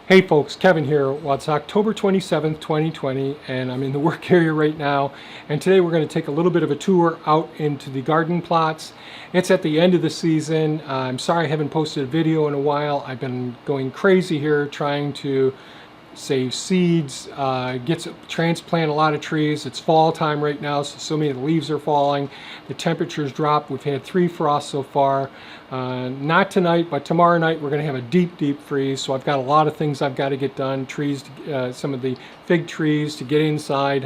Hey folks, Kevin here. Well, it's October 27th, 2020, and I'm in the work area right now. And today we're going to take a little bit of a tour out into the garden plots. It's at the end of the season. I'm sorry I haven't posted a video in a while. I've been going crazy here trying to save seeds, transplant a lot of trees. It's fall time right now, so many of the leaves are falling. The temperatures drop. We've had 3 frosts so far. Not tonight, but tomorrow night we're going to have a deep freeze. So I've got a lot of things I've got to get done. Trees, some of the fig trees to get inside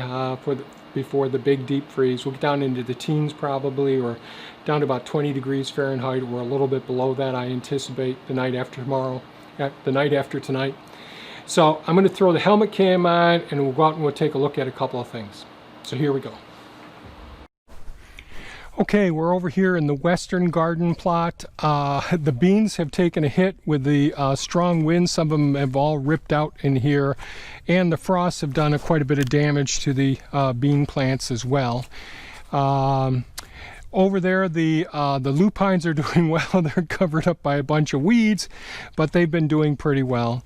before the big deep freeze. We'll get down into the teens probably, or down to about 20 degrees Fahrenheit, or a little bit below that. I anticipate the night after tonight. So I'm going to throw the helmet cam on and we'll go out and we'll take a look at a couple of things. So here we go. Okay, we're over here in the western garden plot. The beans have taken a hit with the strong winds. Some of them have all ripped out in here, and the frosts have done quite a bit of damage to the bean plants as well. Over there, the lupines are doing well. They're covered up by a bunch of weeds, but they've been doing pretty well.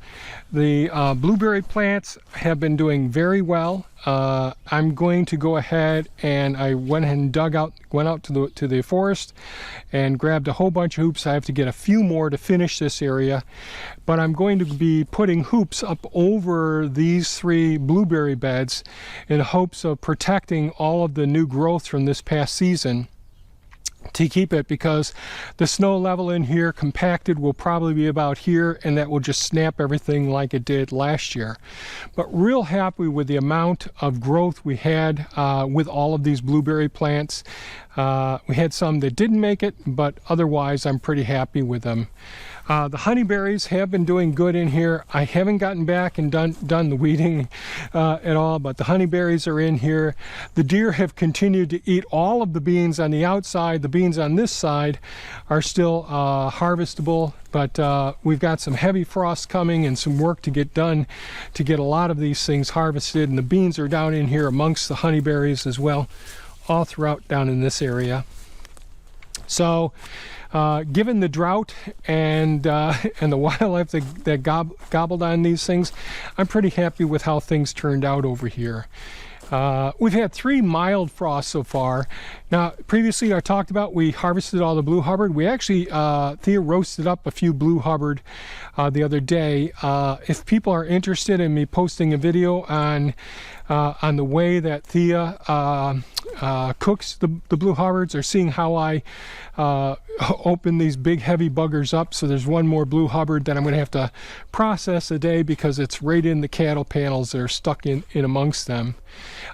The blueberry plants have been doing very well. I'm going to go ahead and I went out to the forest and grabbed a whole bunch of hoops. I have to get a few more to finish this area, but I'm going to be putting hoops up over these 3 blueberry beds in hopes of protecting all of the new growth from this past season, to keep it, because the snow level in here compacted will probably be about here, and that will just snap everything like it did last year. But real happy with the amount of growth we had with all of these blueberry plants. We had some that didn't make it, but otherwise I'm pretty happy with them. The honeyberries have been doing good in here. I haven't gotten back and done the weeding at all, but the honeyberries are in here. The deer have continued to eat all of the beans on the outside. The beans on this side are still harvestable, but we've got some heavy frost coming and some work to get done to get a lot of these things harvested. And the beans are down in here amongst the honeyberries as well, all throughout down in this area. So given the drought and the wildlife that gobbled on these things, I'm pretty happy with how things turned out over here. We've had 3 mild frosts so far. Now, previously I talked about we harvested all the Blue Hubbard. We actually, Thea roasted up a few Blue Hubbard the other day. If people are interested in me posting a video on the way that Thea cooks the Blue Hubbards, or seeing how I open these big heavy buggers up. So there's one more Blue Hubbard that I'm going to have to process a day because it's right in the cattle panels that are stuck in amongst them.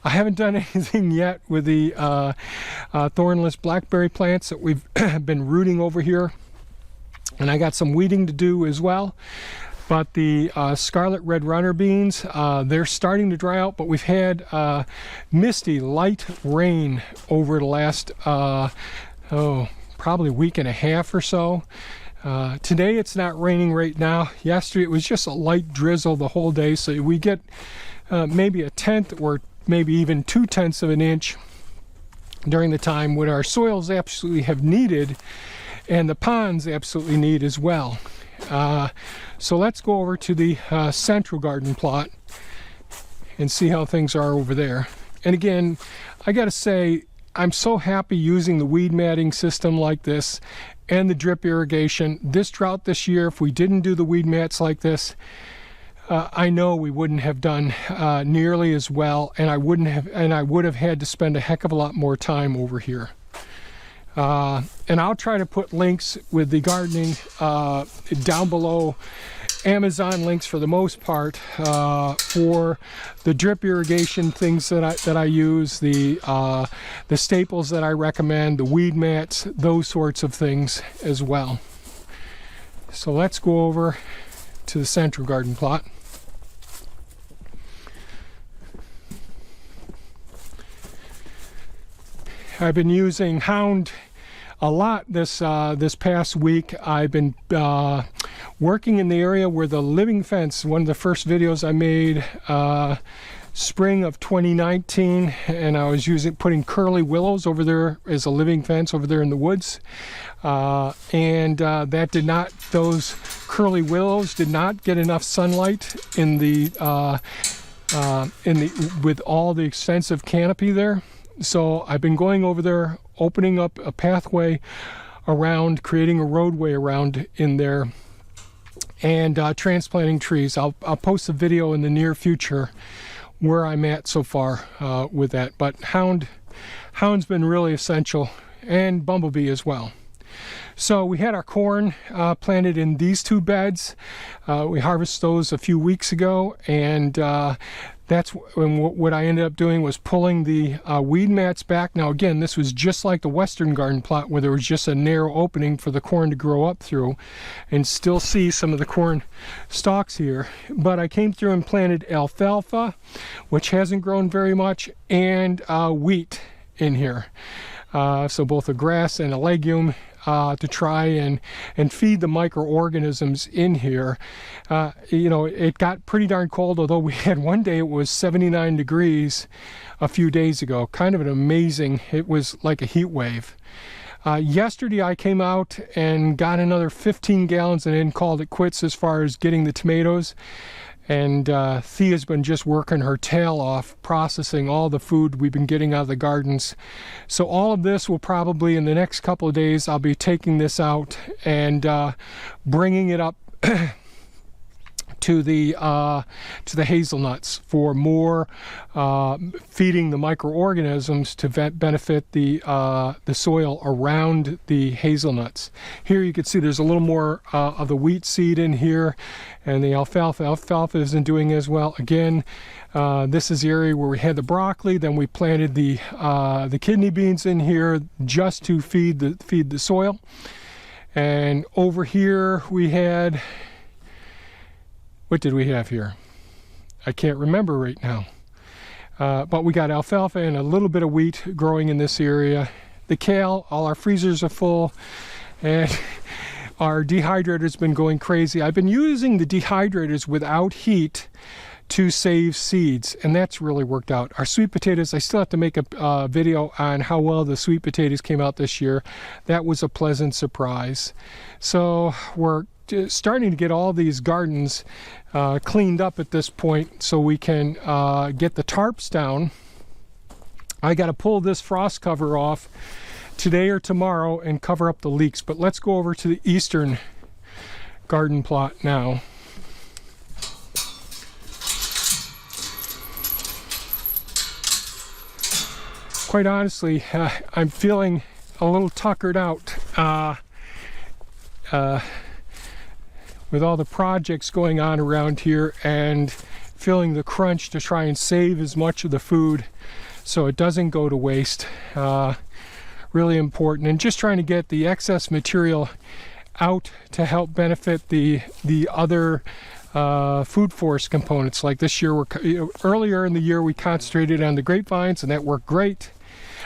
I haven't done anything yet with the thornless blackberry plants that we've been rooting over here, and I got some weeding to do as well. But the scarlet red runner beans, they're starting to dry out, but we've had misty light rain over the last probably week and a half or so. Today it's not raining right now. Yesterday it was just a light drizzle the whole day, so we get maybe 1/10 or maybe even 2/10 of an inch during the time when our soils absolutely have needed, and the ponds absolutely need as well. So let's go over to the central garden plot and see how things are over there. And again, I gotta say, I'm so happy using the weed matting system like this and the drip irrigation. This drought this year, if we didn't do the weed mats like this, I know we wouldn't have done nearly as well, and I would have had to spend a heck of a lot more time over here. And I'll try to put links with the gardening down below, Amazon links for the most part, for the drip irrigation things that I use, the staples that I recommend, the weed mats, those sorts of things as well. So let's go over to the central garden plot. I've been using Hound a lot this past week. I've been working in the area where the living fence, one of the first videos I made, spring of 2019, and I was putting curly willows over there as a living fence over there in the woods, and those curly willows did not get enough sunlight with all the extensive canopy there. So I've been going over there, opening up a pathway around, creating a roadway around in there, and transplanting trees. I'll post a video in the near future where I'm at so far with that. But hound's been really essential, and bumblebee as well. So we had our corn planted in these 2 beds. We harvested those a few weeks ago, and that's what I ended up doing was pulling the weed mats back. Now again, this was just like the Western garden plot where there was just a narrow opening for the corn to grow up through, and still see some of the corn stalks here. But I came through and planted alfalfa, which hasn't grown very much, and wheat in here. So both a grass and a legume to try and feed the microorganisms in here. It got pretty darn cold, although we had one day it was 79 degrees a few days ago. Kind of an amazing, it was like a heat wave. Yesterday I came out and got another 15 gallons and then called it quits as far as getting the tomatoes. And Thea's been just working her tail off, processing all the food we've been getting out of the gardens. So all of this will probably, in the next couple of days, I'll be taking this out and bringing it up to the hazelnuts for more feeding the microorganisms to benefit the soil around the hazelnuts. Here you can see there's a little more of the wheat seed in here, and the alfalfa isn't doing as well. Again, this is the area where we had the broccoli. Then we planted the kidney beans in here just to feed the soil. And over here we had, what did we have here? I can't remember right now. But we got alfalfa and a little bit of wheat growing in this area. The kale, all our freezers are full, and our dehydrator's been going crazy. I've been using the dehydrators without heat to save seeds, and that's really worked out. Our sweet potatoes, I still have to make a video on how well the sweet potatoes came out this year. That was a pleasant surprise. So we're starting to get all these gardens cleaned up at this point so we can get the tarps down. I got to pull this frost cover off today or tomorrow and cover up the leaks. But let's go over to the eastern garden plot now. Quite honestly, I'm feeling a little tuckered out with all the projects going on around here, and feeling the crunch to try and save as much of the food so it doesn't go to waste. Really important, and just trying to get the excess material out to help benefit the other food forest components. Like this year, earlier in the year we concentrated on the grapevines, and that worked great.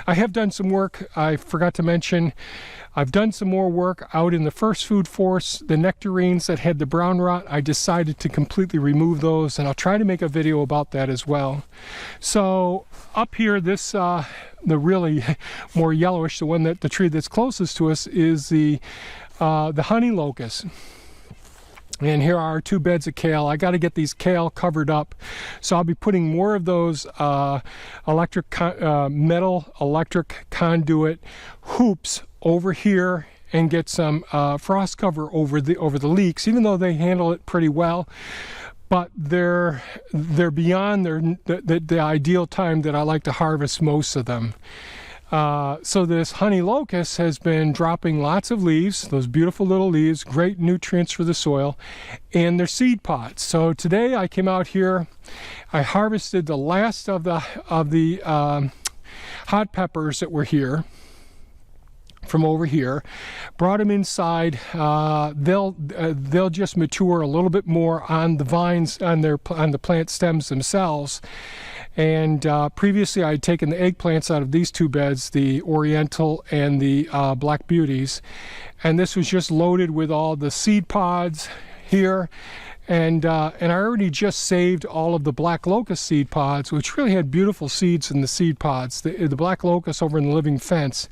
I have done some work, I forgot to mention, I've done some more work out in the first food forest. The nectarines that had the brown rot, I decided to completely remove those, and I'll try to make a video about that as well. So up here, this the really more yellowish, the tree that's closest to us is the honey locust. And here are 2 beds of kale. I got to get these kale covered up, so I'll be putting more of those metal electric conduit hoops over here and get some frost cover over the leaks, even though they handle it pretty well. But they're beyond the ideal time that I like to harvest most of them. So this honey locust has been dropping lots of leaves, those beautiful little leaves, great nutrients for the soil, and they're seed pods. So today I came out here, I harvested the last of the hot peppers that were here from over here, brought them inside. They'll just mature a little bit more on the vines, on the plant stems themselves. And previously I had taken the eggplants out of these 2 beds, the Oriental and the Black Beauties, and this was just loaded with all the seed pods here. And I already just saved all of the black locust seed pods, which really had beautiful seeds in the seed pods. The black locust over in the living fence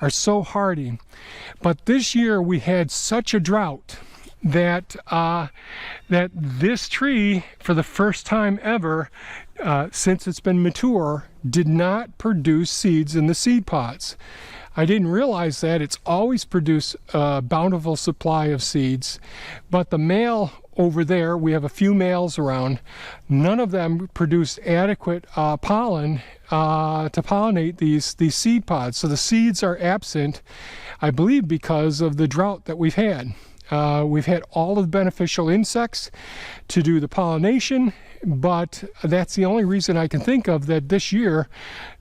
are so hardy. But this year we had such a drought that that this tree, for the first time ever since it's been mature, did not produce seeds in the seed pods. I didn't realize that. It's always produced a bountiful supply of seeds, but the male over there, we have a few males around, none of them produced adequate pollen to pollinate these seed pods. So the seeds are absent, I believe, because of the drought that we've had. We've had all of the beneficial insects to do the pollination, but that's the only reason I can think of that this year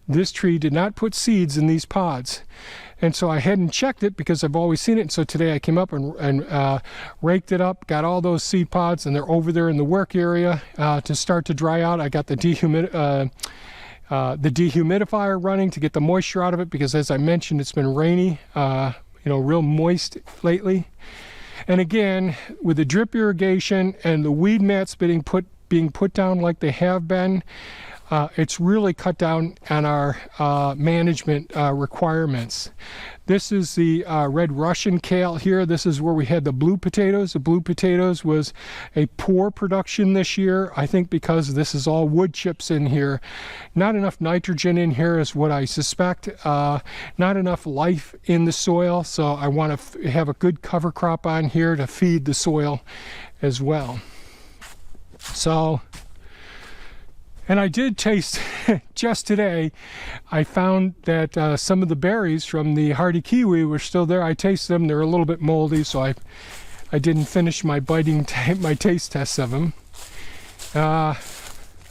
this tree did not put seeds in these pods. And so I hadn't checked it because I've always seen it. And so today I came up and raked it up, got all those seed pods, and they're over there in the work area to start to dry out. I got the dehumidifier running to get the moisture out of it because, as I mentioned, it's been rainy, real moist lately. And again, with the drip irrigation and the weed mats being put down like they have been, it's really cut down on our management requirements. This is the red Russian kale here. This is where we had the blue potatoes. The blue potatoes was a poor production this year, I think because this is all wood chips in here. Not enough nitrogen in here is what I suspect. Not enough life in the soil, so I want to have a good cover crop on here to feed the soil as well. So, and I did taste, just today, I found that some of the berries from the hardy kiwi were still there. I tasted them. They're a little bit moldy, so I didn't finish my my taste tests of them.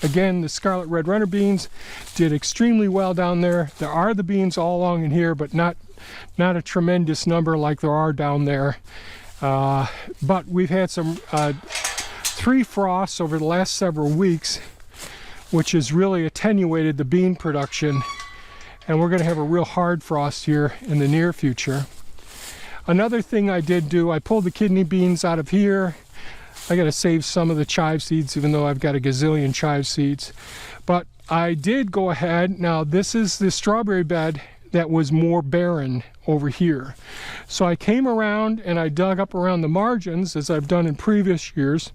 Again, the scarlet red runner beans did extremely well down there. There are the beans all along in here, but not a tremendous number like there are down there. But we've had some 3 frosts over the last several weeks, which has really attenuated the bean production, and we're going to have a real hard frost here in the near future. Another thing I did do, I pulled the kidney beans out of here. I got to save some of the chive seeds, even though I've got a gazillion chive seeds. But I did go ahead. Now this is the strawberry bed that was more barren over here. So I came around and I dug up around the margins, as I've done in previous years.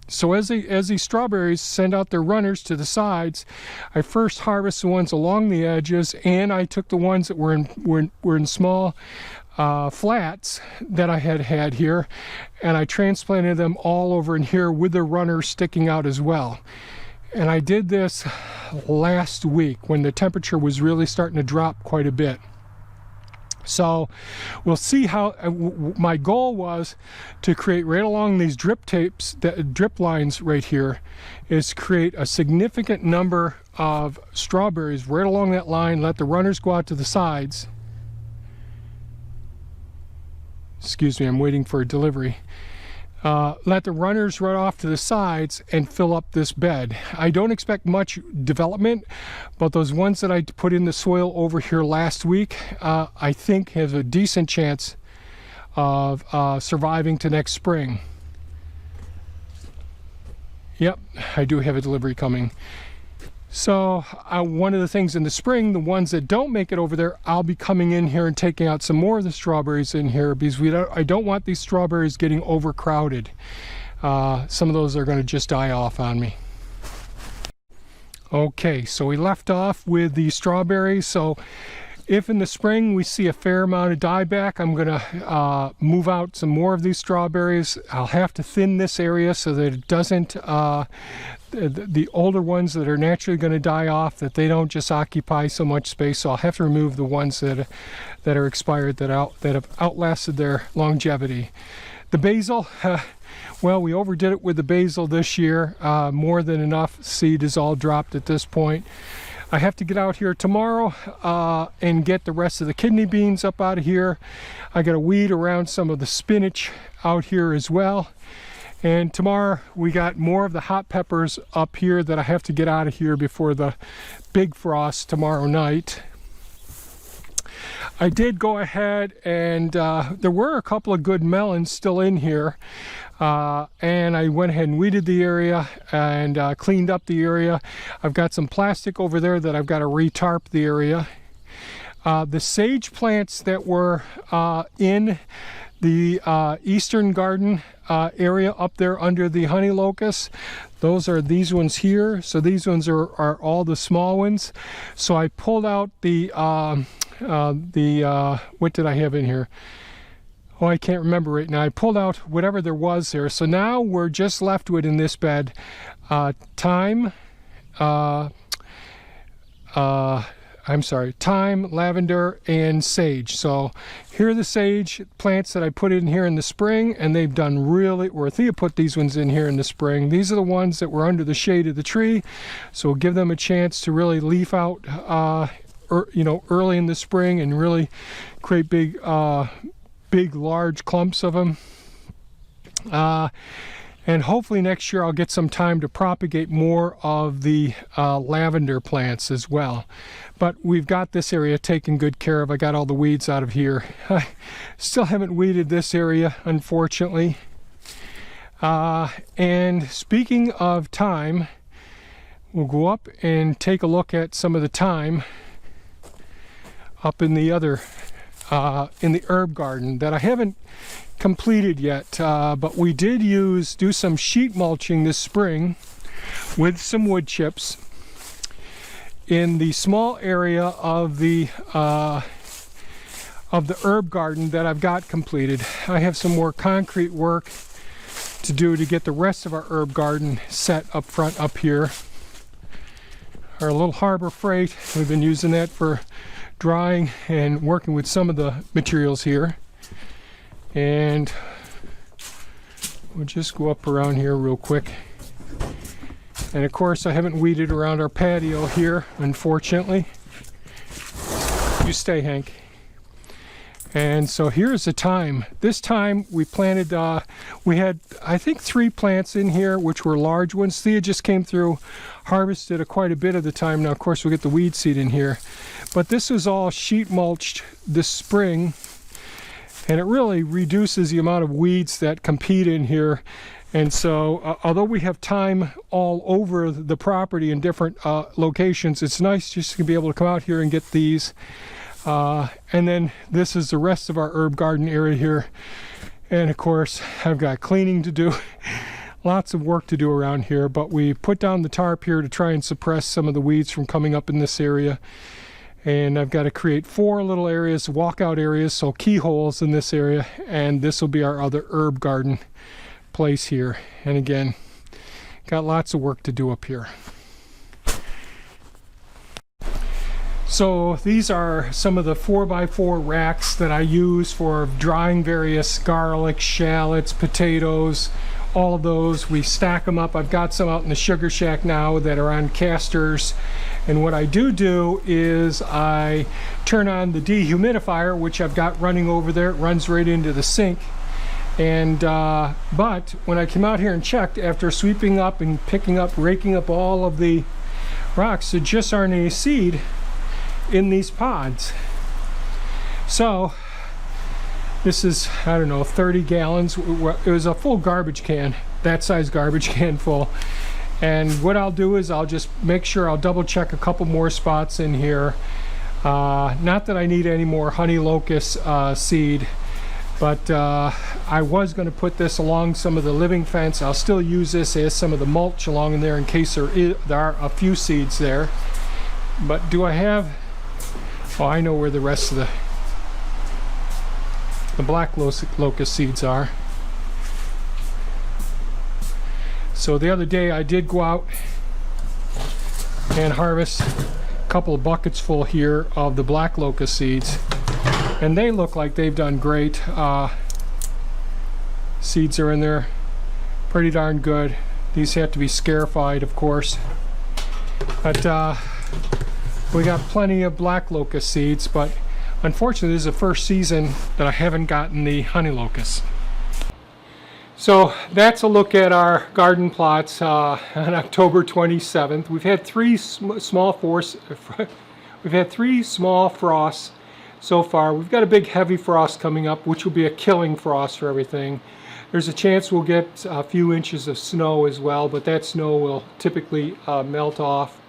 So as these strawberries send out their runners to the sides, I first harvest the ones along the edges, and I took the ones that were in small flats that I had here, and I transplanted them all over in here with the runners sticking out as well. And I did this last week when the temperature was really starting to drop quite a bit. So we'll see how my goal was to create right along these drip lines right here, is create a significant number of strawberries right along that line, let the runners go out to the sides. Excuse me, I'm waiting for a delivery. Let the runners run off to the sides and fill up this bed. I don't expect much development, but those ones that I put in the soil over here last week, I think have a decent chance of surviving to next spring. Yep, I do have a delivery coming. So one of the things in the spring, the ones that don't make it over there, I'll be coming in here and taking out some more of the strawberries in here, because I don't want these strawberries getting overcrowded. Some of those are going to just die off on me. Okay, so we left off with the strawberries. So if in the spring we see a fair amount of dieback, I'm going to move out some more of these strawberries. I'll have to thin this area so that it doesn't, the older ones that are naturally going to die off, that they don't just occupy so much space. So I'll have to remove the ones that are expired, that have outlasted their longevity. The basil, well, we overdid it with the basil this year. More than enough seed is all dropped at this point. I have to get out here tomorrow and get the rest of the kidney beans up out of here. I got to weed around some of the spinach out here as well. And tomorrow we got more of the hot peppers up here that I have to get out of here before the big frost tomorrow night. I did go ahead and there were a couple of good melons still in here. And I went ahead and weeded the area and cleaned up the area. I've got some plastic over there that I've got to re-tarp the area. The sage plants that were in the eastern garden area up there under the honey locust, those are these ones here. So these ones are all the small ones. So I pulled out the what did I have in here? Oh, I can't remember right now. I pulled out whatever there was there. So now we're just left with in this bed thyme, thyme, lavender, and sage. So here are the sage plants that I put in here in the spring, and they've done really, or Thea put these ones in here in the spring. These are the ones that were under the shade of the tree. So we'll give them a chance to really leaf out, early in the spring and really create big, large clumps of them. And hopefully next year I'll get some time to propagate more of the lavender plants as well. But we've got this area taken good care of. I got all the weeds out of here. I still haven't weeded this area, unfortunately. And speaking of thyme, we'll go up and take a look at some of the thyme up in the other, in the herb garden that I haven't completed yet, but we did do some sheet mulching this spring with some wood chips in the small area of the herb garden that I've got completed. I have some more concrete work to do to get the rest of our herb garden set up front up here. Our little Harbor Freight, we've been using that for drying and working with some of the materials here. And we'll just go up around here real quick. And of course I haven't weeded around our patio here, unfortunately. You stay, Hank. And so here's the thyme. This time we planted, we had I think 3 plants in here which were large ones. Thea just came through, harvested quite a bit of the thyme. Now of course we get the weed seed in here. But this was all sheet mulched this spring. And it really reduces the amount of weeds that compete in here. And so although we have thyme all over the property in different locations, it's nice just to be able to come out here and get these. And then this is the rest of our herb garden area here. And of course I've got cleaning to do. Lots of work to do around here, but we put down the tarp here to try and suppress some of the weeds from coming up in this area. And I've got to create 4 little areas, walkout areas, so keyholes in this area, and this will be our other herb garden place here. And again, got lots of work to do up here. So these are some of the 4x4 racks that I use for drying various garlic, shallots, potatoes, all of those. We stack them up. I've got some out in the sugar shack now that are on casters. And what I do is I turn on the dehumidifier, which I've got running over there. It runs right into the sink. And but when I came out here and checked, after sweeping up and picking up, raking up all of the rocks, there just aren't any seed in these pods. So this is, I don't know, 30 gallons. It was a full garbage can, that size garbage can full. And what I'll do is I'll just make sure I'll double check a couple more spots in here. Not that I need any more honey locust seed, but I was going to put this along some of the living fence. I'll still use this as some of the mulch along in there in case there are a few seeds there. But do I have, oh, I know where the rest of the black locust seeds are. So the other day I did go out and harvest a couple of buckets full here of the black locust seeds, and they look like they've done great. Seeds are in there pretty darn good. These have to be scarified, of course, but we got plenty of black locust seeds. But unfortunately this is the first season that I haven't gotten the honey locust. So that's a look at our garden plots on October 27th. We've had three small frosts so far. We've got a big heavy frost coming up, which will be a killing frost for everything. There's a chance we'll get a few inches of snow as well, but that snow will typically melt off.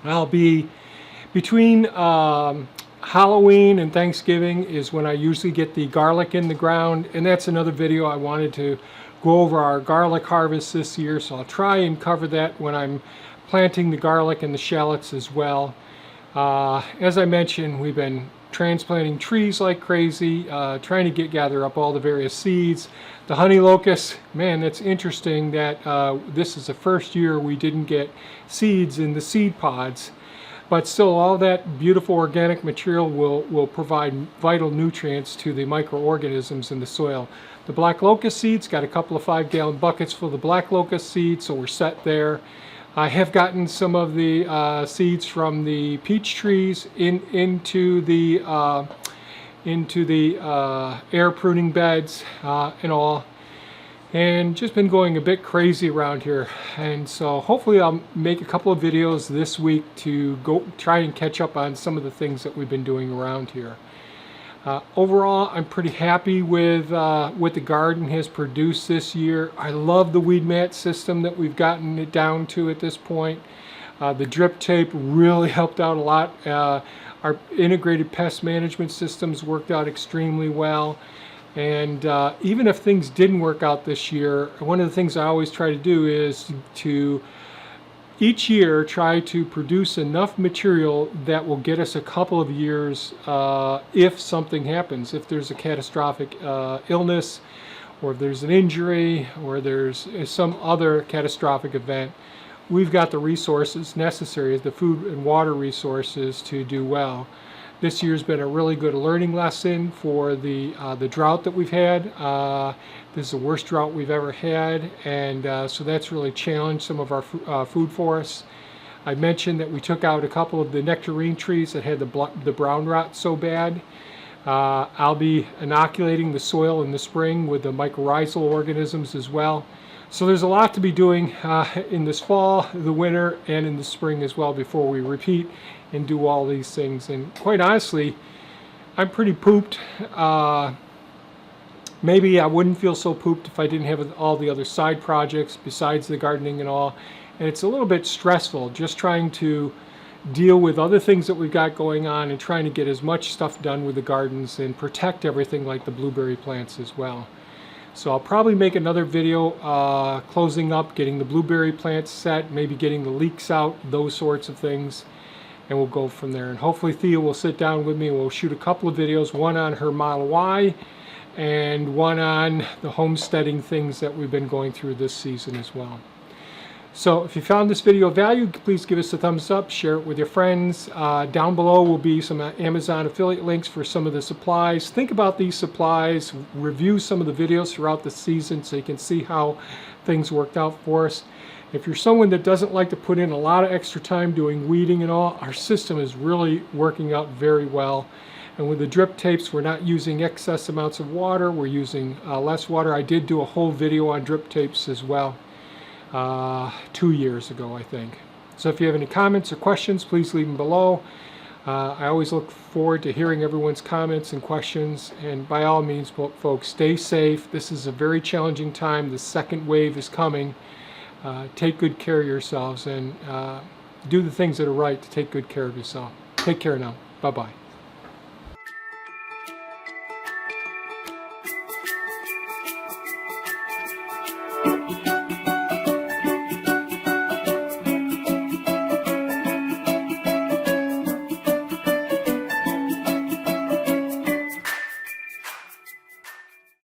I'll be between Halloween and Thanksgiving is when I usually get the garlic in the ground, and that's another video I wanted to go over our garlic harvest this year, so I'll try and cover that when I'm planting the garlic and the shallots as well. As I mentioned, we've been transplanting trees like crazy, trying to gather up all the various seeds. The honey locust, man, that's interesting that this is the first year we didn't get seeds in the seed pods, but still all that beautiful organic material will provide vital nutrients to the microorganisms in the soil. The black locust seeds, got a couple of 5-gallon buckets full of the black locust seeds, so we're set there. I have gotten some of the seeds from the peach trees into the air pruning beds and all, and just been going a bit crazy around here. And so hopefully I'll make a couple of videos this week to go try and catch up on some of the things that we've been doing around here. Overall, I'm pretty happy with what the garden has produced this year. I love the weed mat system that we've gotten it down to at this point. The drip tape really helped out a lot. Our integrated pest management systems worked out extremely well. And even if things didn't work out this year, one of the things I always try to do is to each year try to produce enough material that will get us a couple of years if something happens, if there's a catastrophic illness, or if there's an injury, or there's some other catastrophic event. We've got the resources necessary, the food and water resources, to do well. This year's been a really good learning lesson for the drought that we've had. This is the worst drought we've ever had, and so that's really challenged some of our food forests. I mentioned that we took out a couple of the nectarine trees that had the brown rot so bad. I'll be inoculating the soil in the spring with the mycorrhizal organisms as well. So there's a lot to be doing in this fall, the winter, and in the spring as well before we repeat and do all these things. And quite honestly, I'm pretty pooped. Maybe I wouldn't feel so pooped if I didn't have all the other side projects besides the gardening and all. And it's a little bit stressful just trying to deal with other things that we've got going on and trying to get as much stuff done with the gardens and protect everything like the blueberry plants as well. So I'll probably make another video closing up, getting the blueberry plants set, maybe getting the leeks out, those sorts of things, and we'll go from there. And hopefully Thea will sit down with me and we'll shoot a couple of videos, one on her Model Y and one on the homesteading things that we've been going through this season as well. So if you found this video of value, please give us a thumbs up, share it with your friends. Down below will be some Amazon affiliate links for some of the supplies. Think about these supplies, review some of the videos throughout the season so you can see how things worked out for us. If you're someone that doesn't like to put in a lot of extra time doing weeding and all, our system is really working out very well. And with the drip tapes, we're not using excess amounts of water, we're using less water. I did do a whole video on drip tapes as well. 2 years ago, I think. So if you have any comments or questions, please leave them below. I always look forward to hearing everyone's comments and questions, and by all means, folks, stay safe. This is a very challenging time. The second wave is coming. Take good care of yourselves and do the things that are right to take good care of yourself. Take care now. Bye-bye.